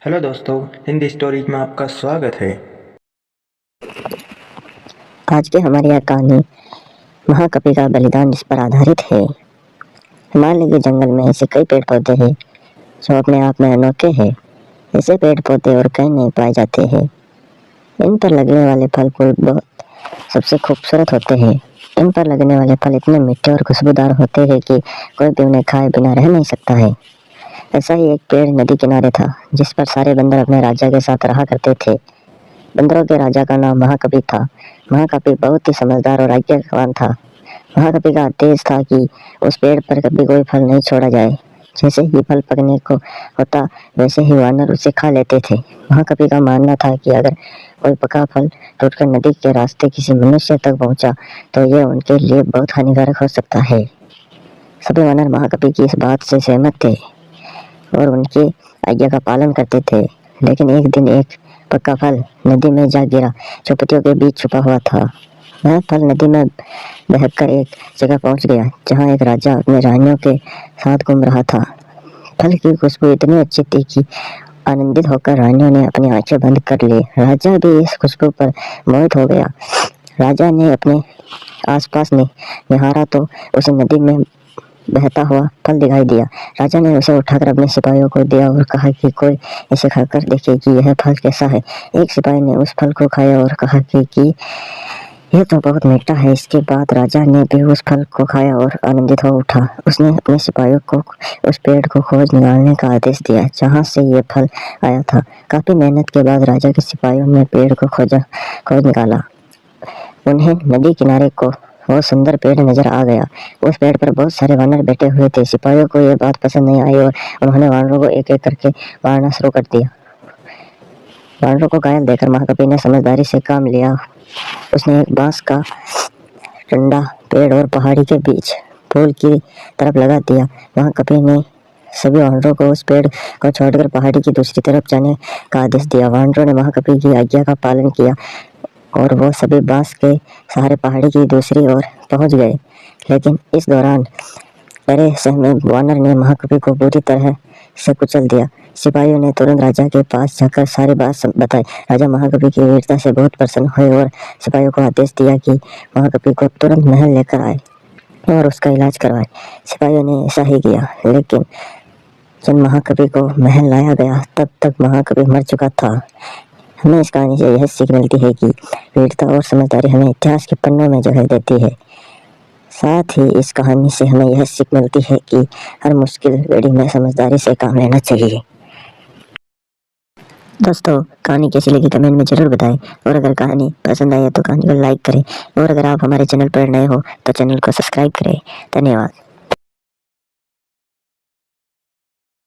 Hello दोस्तों, Hindi stories में आपका स्वागत है। आज की हमारी यह कहानी महाकवि का बलिदान जिस पर आधारित है। हिमालय के जंगल में ऐसे कई पेड़ पौधे हैं जो अपने आप में अनोखे हैं। ऐसे पेड़ पौधे और कहीं नहीं पाए जाते हैं। इन पर लगने वाले फल फूल बहुत सबसे खूबसूरत होते हैं। इन पर लगने वाले फल इतने मीठे और खुशबूदार होते हैं कि कोई भी उन्हें खाए बिना रह नहीं सकता है। ऐसा ही एक पेड़ नदी किनारे था जिस पर सारे बंदर अपने राजा के साथ रहा करते थे। बंदरों के राजा का नाम महाकवि था। महाकवि बहुत ही समझदार और आज्ञावान था। महाकवि का आदेश था कि उस पेड़ पर कभी कोई फल नहीं छोड़ा जाए। जैसे ही फल पकने को होता वैसे ही वानर उसे खा लेते थे। महाकवि का मानना था कि अगर कोई पका फल टूटकर नदी के रास्ते किसी मनुष्य तक पहुंचा तो यह उनके लिए बहुत हानिकारक हो सकता है। सभी वानर महाकवि की इस बात से सहमत थे और उनकी आज्ञा का पालन करते थे। लेकिन एक दिन एक पक्का फल नदी में जा गिरा जो पत्तियों के बीच छुपा हुआ था। वह फल नदी में बहकर एक जगह पहुंच गया जहां एक राजा अपने रानियों के साथ घूम रहा था। फल की खुशबू इतनी अच्छी थी कि आनंदित होकर रानियों ने अपनी आंखें बंद कर ली। राजा भी इस खुशबू पर मोहित हो गया। राजा ने अपने आसपास निहारा तो उसे नदी में बहता हुआ फल दिखाई दिया। राजा ने उसे उठाकर अपने सिपाहियों को दिया और कहा कि कोई इसे खाकर देखे कि यह फल कैसा है। एक सिपाही ने उस फल को खाया और कहा कि यह तो बहुत मीठा है। इसके बाद राजा ने भी उस फल को खाया और आनंदित हो उठा। उसने अपने सिपाहियों को उस पेड़ को खोज निकालने का आदेश दिया जहाँ से यह फल आया था। काफी मेहनत के बाद राजा के सिपाहियों ने पेड़ को खोज निकाला। उन्हें नदी किनारे को वो सुंदर पेड़ नजर आ गया। उस पेड़ पर बहुत सारे वानर बैठे हुए थे। सिपाहियों को यह बात पसंद नहीं आई और उन्होंने वानरों को एक एक करके मारना शुरू कर दिया। वानरों को घायल देखकर महाकवि ने समझदारी से काम लिया। उसने एक बांस का डंडा पेड़ और पहाड़ी के बीच पुल की तरफ लगा दिया। महाकवि ने सभी वानरों को उस पेड़ को छोड़कर पहाड़ी की दूसरी तरफ जाने का आदेश दिया। वानरों ने महाकवि की आज्ञा का पालन किया और वो सभी बांस के सहारे पहाड़ी की दूसरी ओर पहुंच गए। लेकिन इस दौरान डरे सहमे वानर ने महाकवि को बुरी तरह से कुचल दिया। सिपाहियों ने तुरंत राजा के पास जाकर सारी बात बताई। राजा महाकवि की वीरता से बहुत प्रसन्न हुए और सिपाहियों को आदेश दिया कि महाकवि को तुरंत महल लेकर आए और उसका इलाज करवाए। सिपाहियों ने ऐसा ही किया, लेकिन जब महाकवि को महल लाया गया तब तक महाकवि मर चुका था। हमें इस कहानी से यह सीख मिलती है कि वीरता और समझदारी हमें इतिहास के पन्नों में जगह देती है। साथ ही इस कहानी से हमें यह सीख मिलती है कि हर मुश्किल घड़ी में समझदारी से काम लेना चाहिए। दोस्तों, कहानी कैसी लगी कमेंट में जरूर बताएं और अगर कहानी पसंद आए तो कहानी को लाइक करें और अगर आप हमारे चैनल पर नए हो तो चैनल को सब्सक्राइब करें। धन्यवाद।